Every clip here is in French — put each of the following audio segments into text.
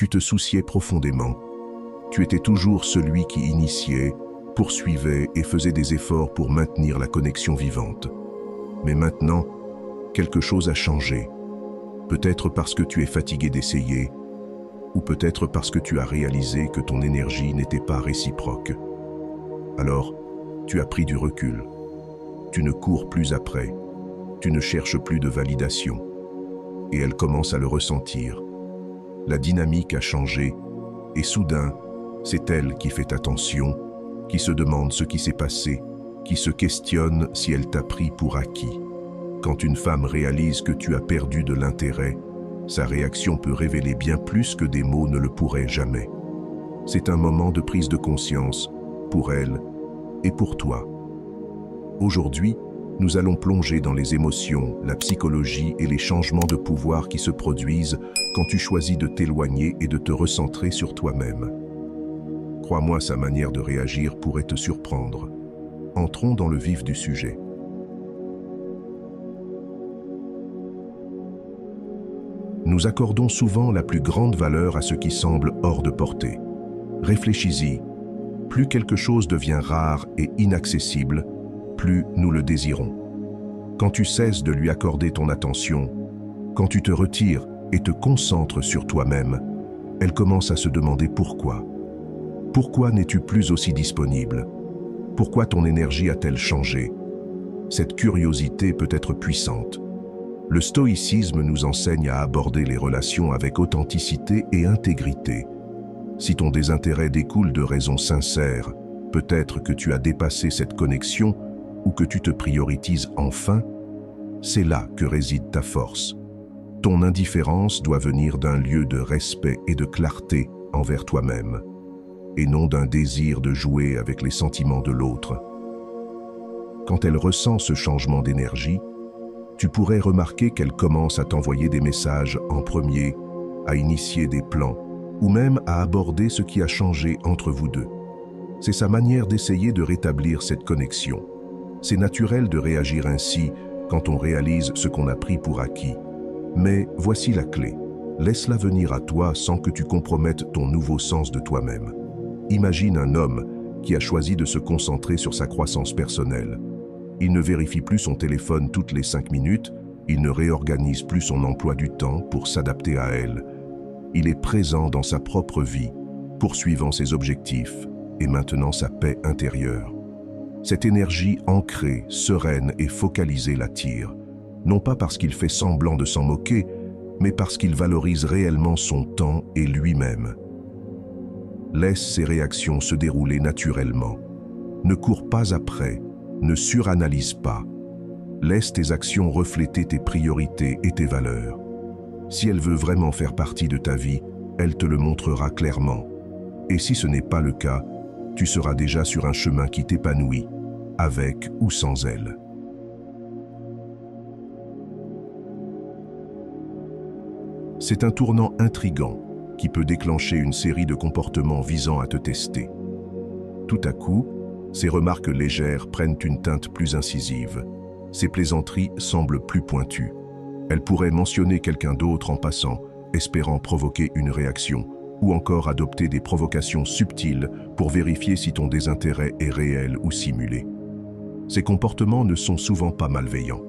Tu te souciais profondément. Tu étais toujours celui qui initiait, poursuivait et faisait des efforts pour maintenir la connexion vivante. Mais maintenant, quelque chose a changé. Peut-être parce que tu es fatigué d'essayer, ou peut-être parce que tu as réalisé que ton énergie n'était pas réciproque. Alors, tu as pris du recul. Tu ne cours plus après. Tu ne cherches plus de validation. Et elle commence à le ressentir. La dynamique a changé, et soudain, c'est elle qui fait attention, qui se demande ce qui s'est passé, qui se questionne si elle t'a pris pour acquis. Quand une femme réalise que tu as perdu de l'intérêt, sa réaction peut révéler bien plus que des mots ne le pourraient jamais. C'est un moment de prise de conscience, pour elle et pour toi. Aujourd'hui, nous allons plonger dans les émotions, la psychologie et les changements de pouvoir qui se produisent quand tu choisis de t'éloigner et de te recentrer sur toi-même. Crois-moi, sa manière de réagir pourrait te surprendre. Entrons dans le vif du sujet. Nous accordons souvent la plus grande valeur à ce qui semble hors de portée. Réfléchis-y. Plus quelque chose devient rare et inaccessible, plus nous le désirons. Quand tu cesses de lui accorder ton attention, quand tu te retires et te concentres sur toi-même, elle commence à se demander pourquoi. Pourquoi n'es-tu plus aussi disponible? Pourquoi ton énergie a-t-elle changé? Cette curiosité peut être puissante. Le stoïcisme nous enseigne à aborder les relations avec authenticité et intégrité. Si ton désintérêt découle de raisons sincères, peut-être que tu as dépassé cette connexion ou que tu te priorises enfin, c'est là que réside ta force. Ton indifférence doit venir d'un lieu de respect et de clarté envers toi-même, et non d'un désir de jouer avec les sentiments de l'autre. Quand elle ressent ce changement d'énergie, tu pourrais remarquer qu'elle commence à t'envoyer des messages en premier, à initier des plans, ou même à aborder ce qui a changé entre vous deux. C'est sa manière d'essayer de rétablir cette connexion. C'est naturel de réagir ainsi quand on réalise ce qu'on a pris pour acquis. Mais voici la clé. Laisse-la venir à toi sans que tu compromettes ton nouveau sens de toi-même. Imagine un homme qui a choisi de se concentrer sur sa croissance personnelle. Il ne vérifie plus son téléphone toutes les 5 minutes, il ne réorganise plus son emploi du temps pour s'adapter à elle. Il est présent dans sa propre vie, poursuivant ses objectifs et maintenant sa paix intérieure. Cette énergie ancrée, sereine et focalisée l'attire, non pas parce qu'il fait semblant de s'en moquer, mais parce qu'il valorise réellement son temps et lui-même. Laisse ses réactions se dérouler naturellement. Ne cours pas après, ne suranalyse pas. Laisse tes actions refléter tes priorités et tes valeurs. Si elle veut vraiment faire partie de ta vie, elle te le montrera clairement. Et si ce n'est pas le cas, tu seras déjà sur un chemin qui t'épanouit, avec ou sans elle. C'est un tournant intrigant qui peut déclencher une série de comportements visant à te tester. Tout à coup, ces remarques légères prennent une teinte plus incisive. Ces plaisanteries semblent plus pointues. Elle pourrait mentionner quelqu'un d'autre en passant, espérant provoquer une réaction, ou encore adopter des provocations subtiles pour vérifier si ton désintérêt est réel ou simulé. Ces comportements ne sont souvent pas malveillants.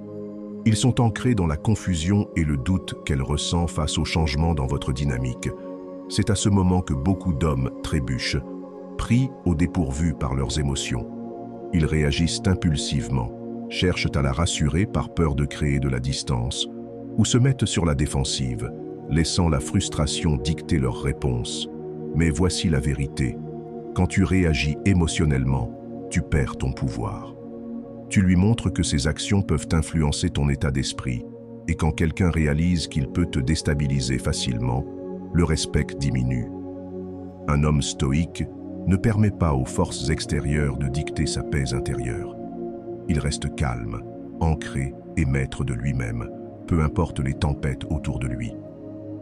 Ils sont ancrés dans la confusion et le doute qu'elle ressent face au changement dans votre dynamique. C'est à ce moment que beaucoup d'hommes trébuchent, pris au dépourvu par leurs émotions. Ils réagissent impulsivement, cherchent à la rassurer par peur de créer de la distance, ou se mettent sur la défensive, laissant la frustration dicter leurs réponses. Mais voici la vérité. Quand tu réagis émotionnellement, tu perds ton pouvoir. Tu lui montres que ses actions peuvent influencer ton état d'esprit, et quand quelqu'un réalise qu'il peut te déstabiliser facilement, le respect diminue. Un homme stoïque ne permet pas aux forces extérieures de dicter sa paix intérieure. Il reste calme, ancré et maître de lui-même, peu importe les tempêtes autour de lui.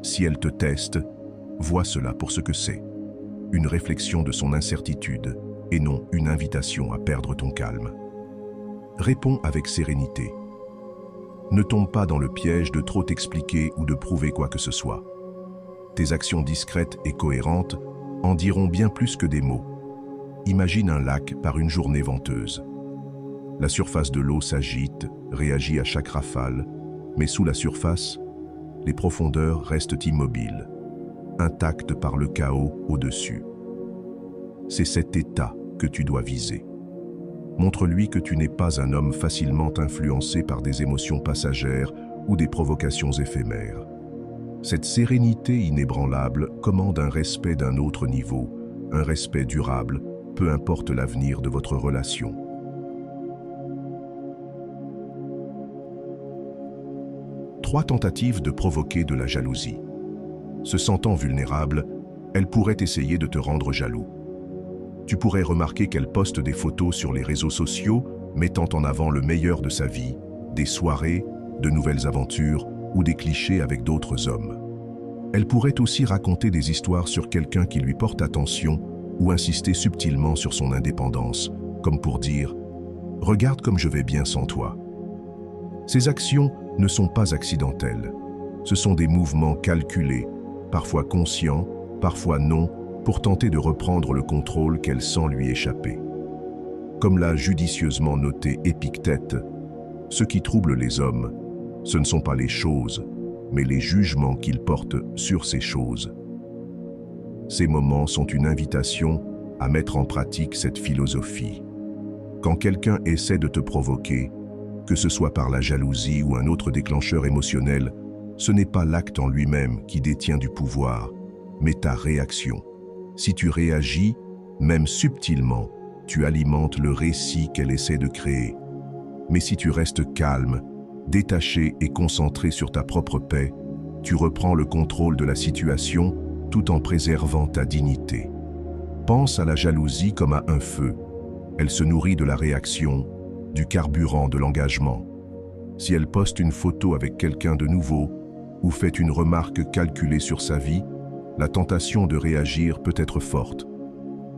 Si elle te teste, vois cela pour ce que c'est, une réflexion de son incertitude et non une invitation à perdre ton calme. Réponds avec sérénité. Ne tombe pas dans le piège de trop t'expliquer ou de prouver quoi que ce soit. tes actions discrètes et cohérentes en diront bien plus que des mots. Imagine un lac par une journée venteuse. La surface de l'eau s'agite, réagit à chaque rafale, mais sous la surface, les profondeurs restent immobiles, intactes par le chaos au-dessus. C'est cet état que tu dois viser. Montre-lui que tu n'es pas un homme facilement influencé par des émotions passagères ou des provocations éphémères. Cette sérénité inébranlable commande un respect d'un autre niveau, un respect durable, peu importe l'avenir de votre relation. Trois tentatives de provoquer de la jalousie. Se sentant vulnérable, elle pourrait essayer de te rendre jaloux. Tu pourrais remarquer qu'elle poste des photos sur les réseaux sociaux mettant en avant le meilleur de sa vie, des soirées, de nouvelles aventures ou des clichés avec d'autres hommes. Elle pourrait aussi raconter des histoires sur quelqu'un qui lui porte attention ou insister subtilement sur son indépendance, comme pour dire « Regarde comme je vais bien sans toi ». Ces actions ne sont pas accidentelles. Ce sont des mouvements calculés, parfois conscients, parfois non, pour tenter de reprendre le contrôle qu'elle sent lui échapper. Comme l'a judicieusement noté Épictète, ce qui trouble les hommes, ce ne sont pas les choses, mais les jugements qu'ils portent sur ces choses. Ces moments sont une invitation à mettre en pratique cette philosophie. Quand quelqu'un essaie de te provoquer, que ce soit par la jalousie ou un autre déclencheur émotionnel, ce n'est pas l'acte en lui-même qui détient du pouvoir, mais ta réaction. Si tu réagis, même subtilement, tu alimentes le récit qu'elle essaie de créer. Mais si tu restes calme, détaché et concentré sur ta propre paix, tu reprends le contrôle de la situation tout en préservant ta dignité. Pense à la jalousie comme à un feu. Elle se nourrit de la réaction, du carburant de l'engagement. Si elle poste une photo avec quelqu'un de nouveau ou fait une remarque calculée sur sa vie, la tentation de réagir peut être forte.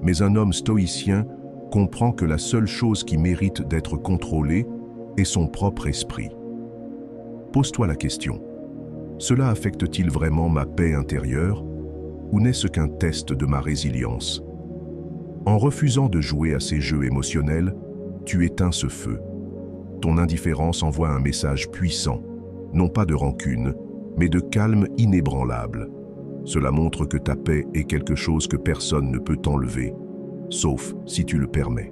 Mais un homme stoïcien comprend que la seule chose qui mérite d'être contrôlée est son propre esprit. Pose-toi la question. Cela affecte-t-il vraiment ma paix intérieure ou n'est-ce qu'un test de ma résilience? En refusant de jouer à ces jeux émotionnels, tu éteins ce feu. Ton indifférence envoie un message puissant, non pas de rancune, mais de calme inébranlable. Cela montre que ta paix est quelque chose que personne ne peut t'enlever, sauf si tu le permets.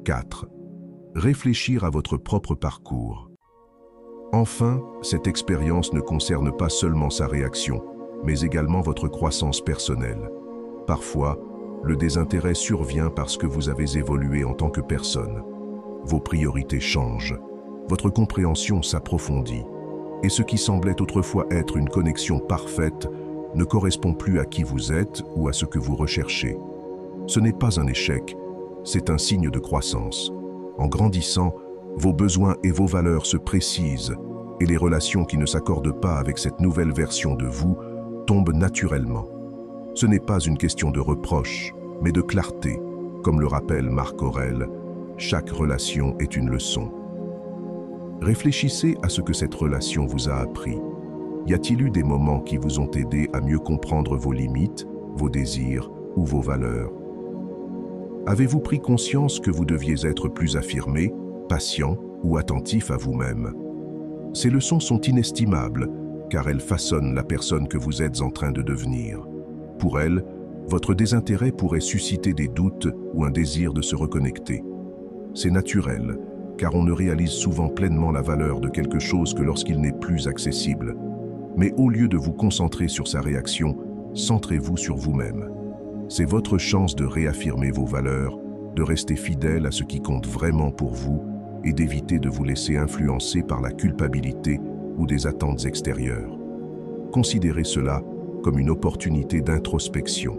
4. Réfléchir à votre propre parcours. Enfin, cette expérience ne concerne pas seulement sa réaction, mais également votre croissance personnelle. Parfois, le désintérêt survient parce que vous avez évolué en tant que personne. Vos priorités changent, votre compréhension s'approfondit, et ce qui semblait autrefois être une connexion parfaite ne correspond plus à qui vous êtes ou à ce que vous recherchez. Ce n'est pas un échec, c'est un signe de croissance. En grandissant, vos besoins et vos valeurs se précisent, et les relations qui ne s'accordent pas avec cette nouvelle version de vous tombent naturellement. Ce n'est pas une question de reproche, mais de clarté. Comme le rappelle Marc Aurèle, chaque relation est une leçon. Réfléchissez à ce que cette relation vous a appris. Y a-t-il eu des moments qui vous ont aidé à mieux comprendre vos limites, vos désirs ou vos valeurs? Avez-vous pris conscience que vous deviez être plus affirmé, patient ou attentif à vous-même? Ces leçons sont inestimables, car elles façonnent la personne que vous êtes en train de devenir. Pour elles, votre désintérêt pourrait susciter des doutes ou un désir de se reconnecter. C'est naturel, car on ne réalise souvent pleinement la valeur de quelque chose que lorsqu'il n'est plus accessible. Mais au lieu de vous concentrer sur sa réaction, centrez-vous sur vous-même. C'est votre chance de réaffirmer vos valeurs, de rester fidèle à ce qui compte vraiment pour vous et d'éviter de vous laisser influencer par la culpabilité ou des attentes extérieures. Considérez cela comme une opportunité d'introspection.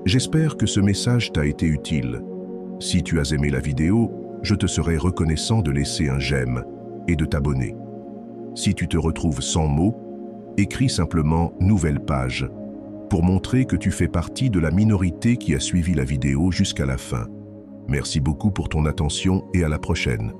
J'espère que ce message t'a été utile. Si tu as aimé la vidéo, je te serai reconnaissant de laisser un j'aime et de t'abonner. Si tu te retrouves sans mots, écris simplement « Nouvelle page » pour montrer que tu fais partie de la minorité qui a suivi la vidéo jusqu'à la fin. Merci beaucoup pour ton attention et à la prochaine.